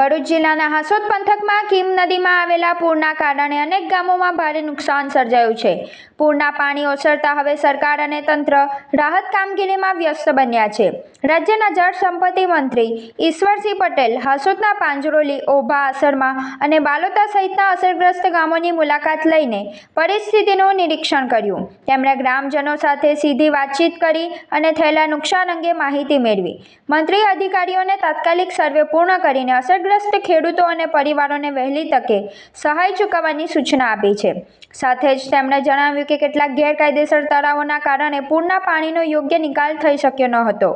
ભરૂચ જિલ્લાના હાસોદ પંથકમાં કીમ નદીમાં આવેલા પૂરના કારણે અનેક ગામોમાં ભારે નુકસાન સર્જાયું છે. પૂરના પાણી ઓસરતા હવે સરકાર અને તંત્ર રાહત કામગીરીમાં વ્યસ્ત બન્યા છે. રાજ્યના જળ સંપત્તિ મંત્રી ઈશ્વરસિંહ પટેલ હાસોદના પાંજરોલી, ઓભા, આસરમા અને બાલોતા સહિતના અસરગ્રસ્ત ગામોની મુલાકાત લઈને પરિસ્થિતિનું નિરીક્ષણ કર્યું. તેમણે ગ્રામજનો સાથે સીધી વાતચીત કરી અને થયેલા નુકસાન અંગે માહિતી મેળવી. મંત્રીએ અધિકારીઓને તાત્કાલિક સર્વે પૂર્ણ કરીને અસરગ્રસ્ત ખેડૂતો અને પરિવારોને વહેલી તકે સહાય ચૂકવવાની સૂચના આપી છે. સાથે જ તેમણે જણાવ્યું કે કેટલાક ગેરકાયદેસર તળાવોના કારણે પૂરના પાણીનો યોગ્ય નિકાલ થઈ શક્યો ન હતો,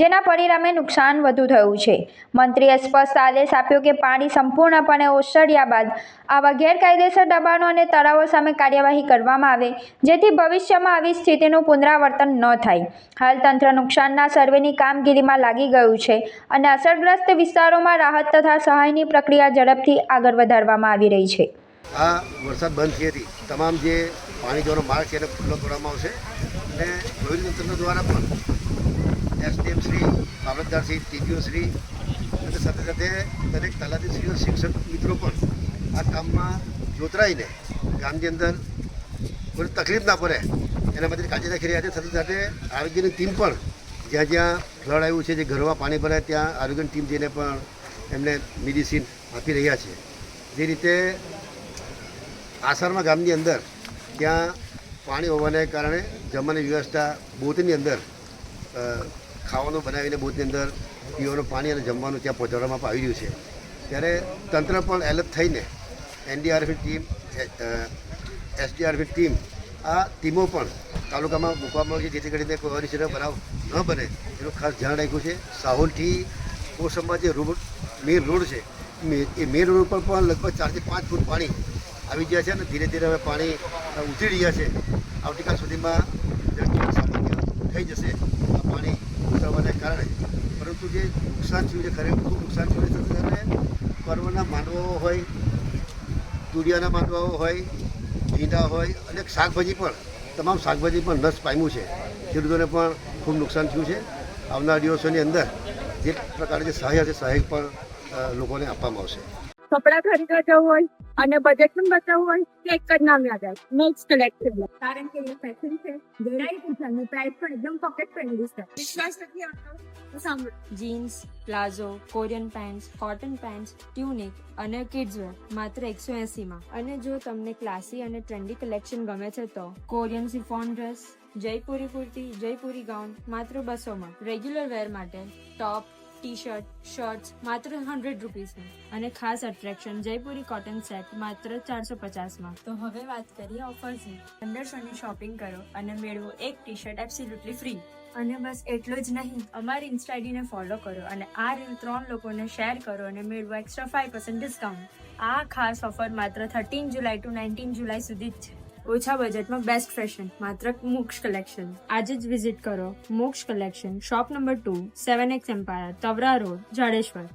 જેના પરિણામે નુકસાન વધુ થયું છે. મંત્રીએ સ્પષ્ટ આદેશ આપ્યો કે પાણી સંપૂર્ણપણે ઓસર્યા બાદ આવા ગેરકાયદેસર દબાણો અને તળાવો સામે કાર્યવાહી કરવામાં આવે, જેથી ભવિષ્યમાં આવી સ્થિતિનું પુનરાવર્તન ન થાય. હાલ તંત્ર નુકસાનના સર્વેની કામગીરીમાં લાગી ગયું છે અને અસરગ્રસ્ત વિસ્તારોમાં રાહત તથા સહાયની પ્રક્રિયા ઝડપથી આગળ વધારવામાં આવી રહી છે. આ વરસાદ બંધ થયેથી તમામ જે પાણી જવાનો માર્ગ છે એને ખુલ્લો કરવામાં આવશે અને વહીવટી તંત્ર દ્વારા પણ એસડીએમ શ્રી, મામલતદાર શ્રી, ટીડીઓ શ્રી અને સાથે સાથે દરેક તલાટીશ્રીઓ, શિક્ષક મિત્રો પણ આ કામમાં જોતરાઈને ગામની અંદર કોઈ તકલીફ ના પડે એના માટે કાળજી રાખી રહ્યા છે. સાથે સાથે આરોગ્યની ટીમ પણ જ્યાં જ્યાં ફ્લડ આવ્યું છે, જે ઘરમાં પાણી ભરાય ત્યાં આરોગ્યની ટીમ જઈને પણ એમને મેડિસિન આપી રહ્યા છે. જે રીતે આસરમાં ગામની અંદર ત્યાં પાણી હોવાને કારણે જમવાની વ્યવસ્થા બોટની અંદર ખાવાનું બનાવીને બોટની અંદર પીવાનું પાણી અને જમવાનું ત્યાં પહોંચાડવામાં આવી રહ્યું છે. ત્યારે તંત્ર પણ એલર્ટ થઈને એનડીઆરએફની ટીમ, એસડીઆરએફની ટીમ, આ ટીમો પણ તાલુકામાં મૂકવામાં આવી છે, જેથી કરીને કોઈ અનિશ્ચિત બનાવ ન બને એનું ખાસ ધ્યાન રાખ્યું છે. સાહોલથી કોસંબા જે મેઇન રોડ છે એ મેઇન રોડ પર પણ લગભગ 4 થી 5 ફૂટ પાણી આવી ગયા છે અને ધીરે ધીરે હવે પાણી ઉતરી રહ્યા છે. આવતીકાલ સુધીમાં સામાન્ય થઈ જશે આ પાણી ઉતરવાને કારણે. પરંતુ જે નુકસાન થયું છે ખરેખર ખૂબ નુકસાન થયું છે. ત્યારે પરવરના માંડવાઓ હોય, તુરિયાના માંડવાઓ હોય, ભીંડા હોય અને શાકભાજી પણ, તમામ શાકભાજી પણ નષ્ટ પામ્યું છે. ખેડૂતોને પણ ખૂબ નુકસાન થયું છે. આવનાર દિવસોની અંદર જે પ્રકારે જે સહાય છે સહાય પણ લોકોને આપવામાં આવશે. કપડાં ખરીદવા જવું હોય અને બજેટ પણ બચાવવું હોય તો એક જ નામ યાદ આવે, મોક્સ કલેક્શન. કારણ કે એ ફેશન છે, વેરાયટી છે અને પ્રાઇસ પણ એકદમ પોકેટ ફ્રેન્ડલી છે. વિશ્વાસ નથી આવતો તો સાંભળો. Jeans, palazzo, Korean pants, cotton pants, tunic અને કિડ્સ વેર માત્ર 180 માં. અને જો તમને ક્લાસી અને ટ્રેન્ડી કલેક્શન ગમે છે તો Korean chiffon dress, Jaipuri kurti, Jaipuri gown માત્ર 200 માં. રેગ્યુલર વેર માટે ટોપ, ટી-શર્ટ, શર્ટ્સ માત્ર 100 રૂપીસમાં. અને ખાસ અટ્રેક્શન જયપુરી કોટન સેટ માત્ર 450 માં. તો હવે વાત કરીએ ઓફર્સની. 1500 ની શોપિંગ કરો અને મેળવો એક ટી-શર્ટ એબ્સોલ્યુટલી ફ્રી. અને બસ એટલું જ નહીં, અમારી ઇન્સ્ટા આઈડીને ફોલો કરો અને આ રીલ 3 લોકોને શેર કરો અને મેળવો એક્સ્ટ્રા 5% ડિસ્કાઉન્ટ. આ ખાસ ઓફર માત્ર 13 જુલાઈ ટુ 19 જુલાઈ સુધી જ છે. ઓછા બજેટમાં બેસ્ટ ફેશન માત્ર મોક્ષ કલેક્શન. આજે જ વિઝિટ કરો Moksh collection, shop number 2, 7X empire, Tavra road, Jadeshwar.